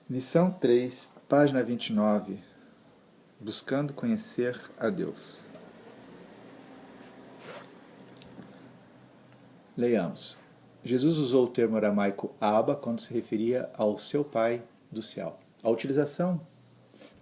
Lição 3, página 29. Buscando conhecer a Deus. Leiamos. Jesus usou o termo aramaico Abba quando se referia ao seu Pai do céu. A utilização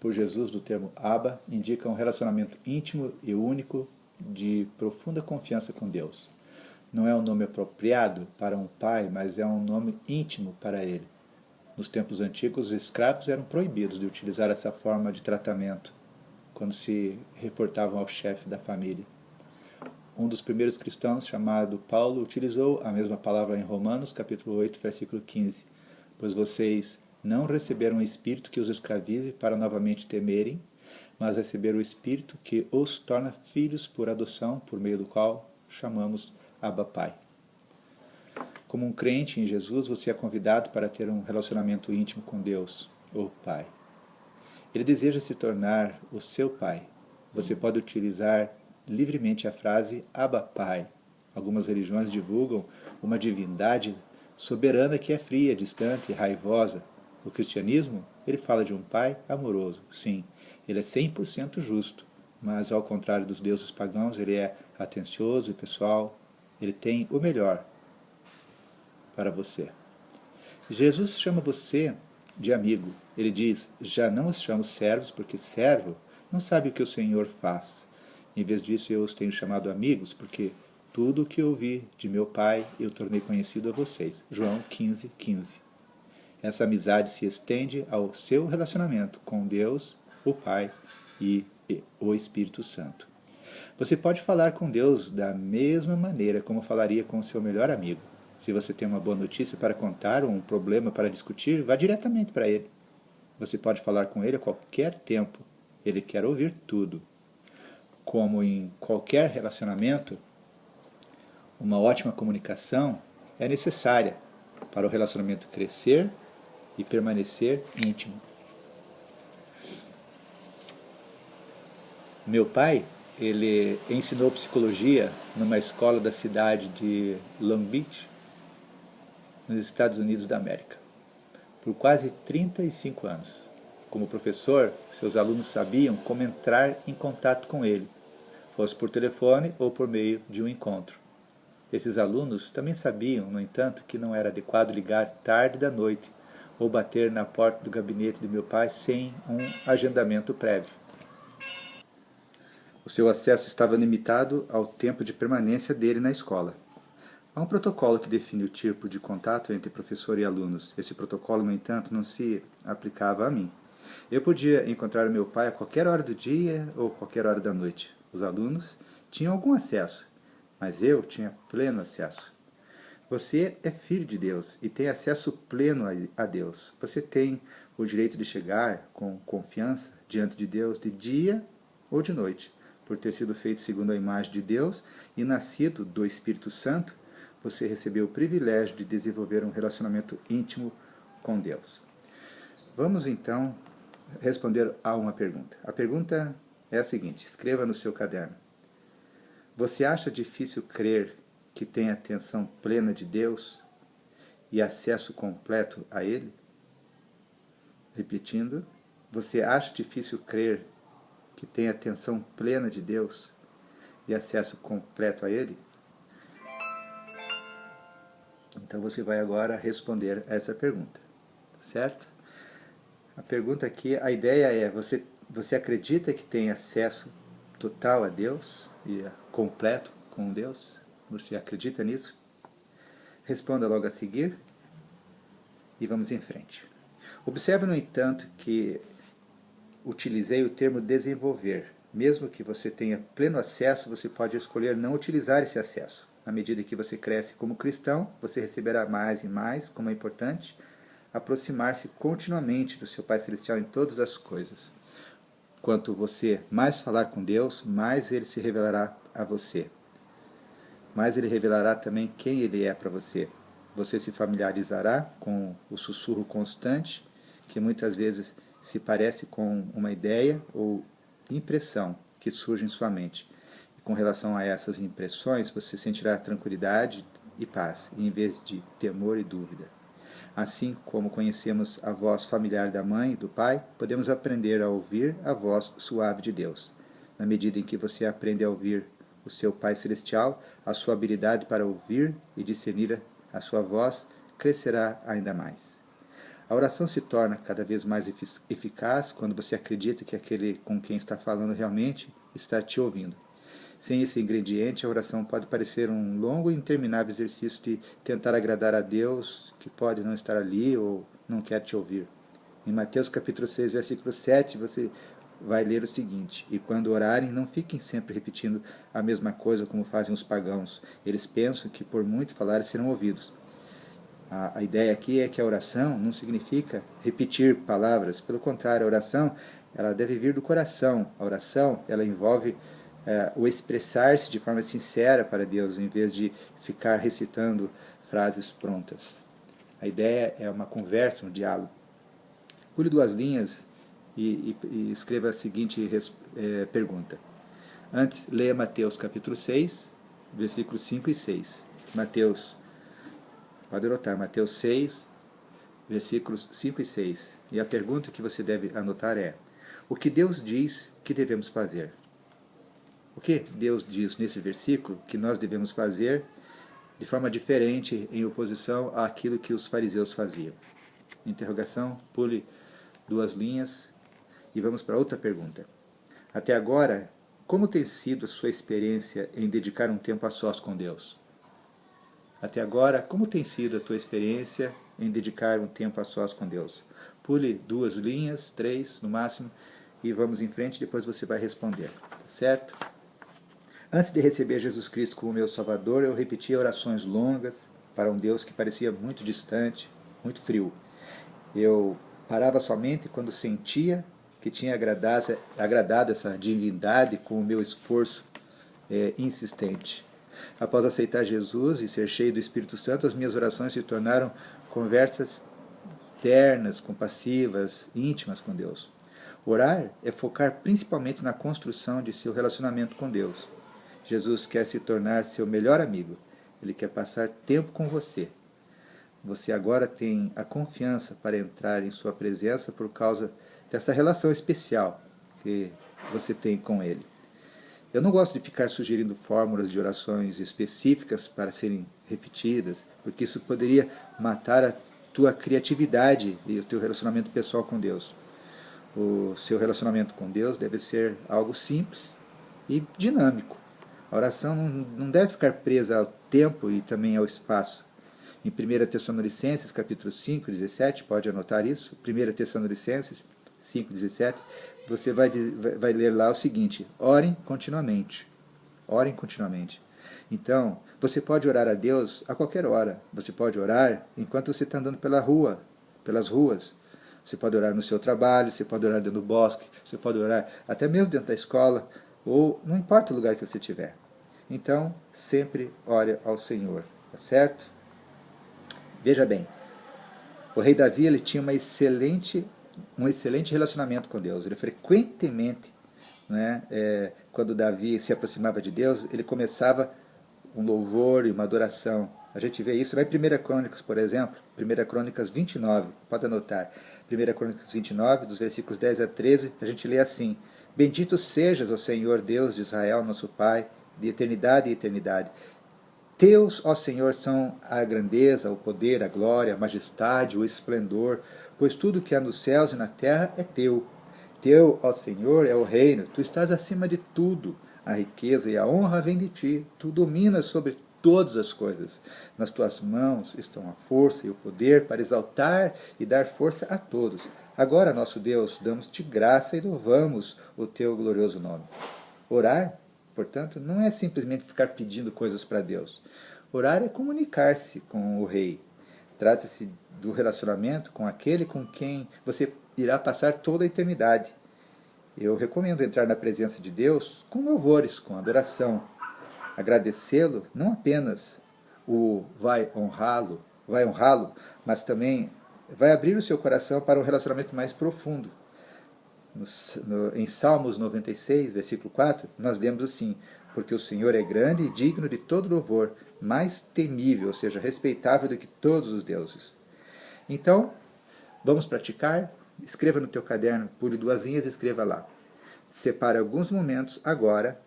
por Jesus do termo Abba indica um relacionamento íntimo e único de profunda confiança com Deus. Não é um nome apropriado para um pai, mas é um nome íntimo para ele. Nos tempos antigos, os escravos eram proibidos de utilizar essa forma de tratamento quando se reportavam ao chefe da família. Um dos primeiros cristãos, chamado Paulo, utilizou a mesma palavra em Romanos, capítulo 8, versículo 15. Pois vocês não receberam o Espírito que os escravize para novamente temerem, mas receberam o Espírito que os torna filhos por adoção, por meio do qual chamamos Abba Pai. Como um crente em Jesus, você é convidado para ter um relacionamento íntimo com Deus, o Pai. Ele deseja se tornar o seu Pai. Você pode utilizar livremente a frase Abba Pai. Algumas religiões divulgam uma divindade soberana que é fria, distante e raivosa. O cristianismo, ele fala de um Pai amoroso. Sim, ele é 100% justo, mas ao contrário dos deuses pagãos, ele é atencioso e pessoal. Ele tem o melhor para você. Jesus chama você de amigo. Ele diz, já não os chamo servos, porque servo não sabe o que o Senhor faz. Em vez disso, eu os tenho chamado amigos, porque tudo o que ouvi de meu Pai eu tornei conhecido a vocês. João 15, 15. Essa amizade se estende ao seu relacionamento com Deus, o Pai e o Espírito Santo. Você pode falar com Deus da mesma maneira como falaria com o seu melhor amigo. Se você tem uma boa notícia para contar ou um problema para discutir, vá diretamente para ele. Você pode falar com ele a qualquer tempo. Ele quer ouvir tudo. Como em qualquer relacionamento, uma ótima comunicação é necessária para o relacionamento crescer e permanecer íntimo. Meu pai, ele ensinou psicologia numa escola da cidade de Long Beach, nos Estados Unidos da América, por quase 35 anos. Como professor, seus alunos sabiam como entrar em contato com ele, fosse por telefone ou por meio de um encontro. Esses alunos também sabiam, no entanto, que não era adequado ligar tarde da noite ou bater na porta do gabinete de meu pai sem um agendamento prévio. O seu acesso estava limitado ao tempo de permanência dele na escola. Há um protocolo que define o tipo de contato entre professor e alunos. Esse protocolo, no entanto, não se aplicava a mim. Eu podia encontrar o meu pai a qualquer hora do dia ou qualquer hora da noite. Os alunos tinham algum acesso, mas eu tinha pleno acesso. Você é filho de Deus e tem acesso pleno a Deus. Você tem o direito de chegar com confiança diante de Deus de dia ou de noite. Por ter sido feito segundo a imagem de Deus e nascido do Espírito Santo, você recebeu o privilégio de desenvolver um relacionamento íntimo com Deus. Vamos então responder a uma pergunta. A pergunta é a seguinte, escreva no seu caderno. Você acha difícil crer que tem atenção plena de Deus e acesso completo a Ele? Repetindo, você acha difícil crer que tem atenção plena de Deus e acesso completo a Ele? Então você vai agora responder essa pergunta, certo? A pergunta aqui, a ideia é, você acredita que tem acesso total a Deus e completo com Deus? Você acredita nisso? Responda logo a seguir e vamos em frente. Observe, no entanto, que utilizei o termo desenvolver. Mesmo que você tenha pleno acesso, você pode escolher não utilizar esse acesso. À medida que você cresce como cristão, você receberá mais e mais, como é importante, aproximar-se continuamente do seu Pai Celestial em todas as coisas. Quanto você mais falar com Deus, mais Ele se revelará a você. Mais Ele revelará também quem Ele é para você. Você se familiarizará com o sussurro constante, que muitas vezes se parece com uma ideia ou impressão que surge em sua mente. E com relação a essas impressões, você sentirá tranquilidade e paz, em vez de temor e dúvida. Assim como conhecemos a voz familiar da mãe e do pai, podemos aprender a ouvir a voz suave de Deus. Na medida em que você aprende a ouvir o seu Pai Celestial, a sua habilidade para ouvir e discernir a sua voz crescerá ainda mais. A oração se torna cada vez mais eficaz quando você acredita que aquele com quem está falando realmente está te ouvindo. Sem esse ingrediente, a oração pode parecer um longo e interminável exercício de tentar agradar a Deus, que pode não estar ali ou não quer te ouvir. Em Mateus capítulo 6, versículo 7, você vai ler o seguinte: E quando orarem, não fiquem sempre repetindo a mesma coisa como fazem os pagãos. Eles pensam que por muito falarem serão ouvidos. A ideia aqui é que a oração não significa repetir palavras. Pelo contrário, a oração ela deve vir do coração. A oração ela envolve o expressar-se de forma sincera para Deus, em vez de ficar recitando frases prontas. A ideia é uma conversa, um diálogo. Pule 2 linhas e escreva a seguinte pergunta. Antes, leia Mateus capítulo 6, versículos 5 e 6. Pode anotar, Mateus 6, versículos 5 e 6. E a pergunta que você deve anotar é: o que Deus diz que devemos fazer? O que Deus diz nesse versículo que nós devemos fazer de forma diferente em oposição àquilo que os fariseus faziam? Interrogação, pule 2 linhas e vamos para outra pergunta. Até agora, como tem sido a sua experiência em dedicar um tempo a sós com Deus? Até agora, como tem sido a tua experiência em dedicar um tempo a sós com Deus? Pule 2 linhas, 3 no máximo, e vamos em frente, depois você vai responder, certo? Antes de receber Jesus Cristo como meu Salvador, eu repetia orações longas para um Deus que parecia muito distante, muito frio. Eu parava somente quando sentia que tinha agradado essa divindade com o meu esforço insistente. Após aceitar Jesus e ser cheio do Espírito Santo, as minhas orações se tornaram conversas ternas, compassivas, íntimas com Deus. Orar é focar principalmente na construção de seu relacionamento com Deus. Jesus quer se tornar seu melhor amigo. Ele quer passar tempo com você. Você agora tem a confiança para entrar em sua presença por causa dessa relação especial que você tem com Ele. Eu não gosto de ficar sugerindo fórmulas de orações específicas para serem repetidas, porque isso poderia matar a tua criatividade e o teu relacionamento pessoal com Deus. O seu relacionamento com Deus deve ser algo simples e dinâmico. A oração não deve ficar presa ao tempo e também ao espaço. Em 1 Tessalonicenses, capítulo 5, 17, pode anotar isso, 1 Tessalonicenses 5, 17, você vai ler lá o seguinte: orem continuamente. Orem continuamente. Então, você pode orar a Deus a qualquer hora. Você pode orar enquanto você está andando pelas ruas. Você pode orar no seu trabalho, você pode orar dentro do bosque, você pode orar até mesmo dentro da escola, ou não importa o lugar que você estiver. Então, sempre ore ao Senhor, tá certo? Veja bem, o rei Davi ele tinha um excelente relacionamento com Deus. Ele frequentemente, quando Davi se aproximava de Deus, ele começava um louvor e uma adoração. A gente vê isso lá em 1 Crônicas, por exemplo, 1 Crônicas 29, pode anotar. 1 Crônicas 29, dos versículos 10 a 13, a gente lê assim: Bendito sejas, ó Senhor Deus de Israel, nosso Pai, de eternidade e eternidade. Teus, ó Senhor, são a grandeza, o poder, a glória, a majestade, o esplendor, pois tudo que há nos céus e na terra é teu. Teu, ó Senhor, é o reino, tu estás acima de tudo. A riqueza e a honra vêm de ti, tu dominas sobre todas as coisas. Nas tuas mãos estão a força e o poder para exaltar e dar força a todos. Agora, nosso Deus, damos-te graça e louvamos o teu glorioso nome. Orar, portanto, não é simplesmente ficar pedindo coisas para Deus. Orar é comunicar-se com o Rei. Trata-se do relacionamento com aquele com quem você irá passar toda a eternidade. Eu recomendo entrar na presença de Deus com louvores, com adoração. Agradecê-lo não apenas vai honrá-lo, mas também vai abrir o seu coração para um relacionamento mais profundo. Em Salmos 96, versículo 4, nós lemos assim: porque o Senhor é grande e digno de todo louvor, mais temível, ou seja, respeitável do que todos os deuses. Então, vamos praticar? Escreva no teu caderno, pule 2 linhas e escreva lá. Separe alguns momentos agora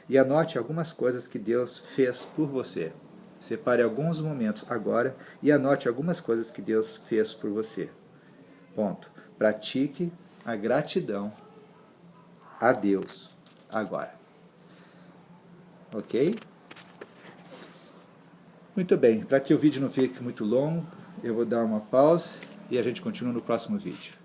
e anote algumas coisas que Deus fez por você. Separe alguns momentos agora e anote algumas coisas que Deus fez por você. Ponto. Pratique a gratidão a Deus agora. Ok? Muito bem. Para que o vídeo não fique muito longo, eu vou dar uma pausa e a gente continua no próximo vídeo.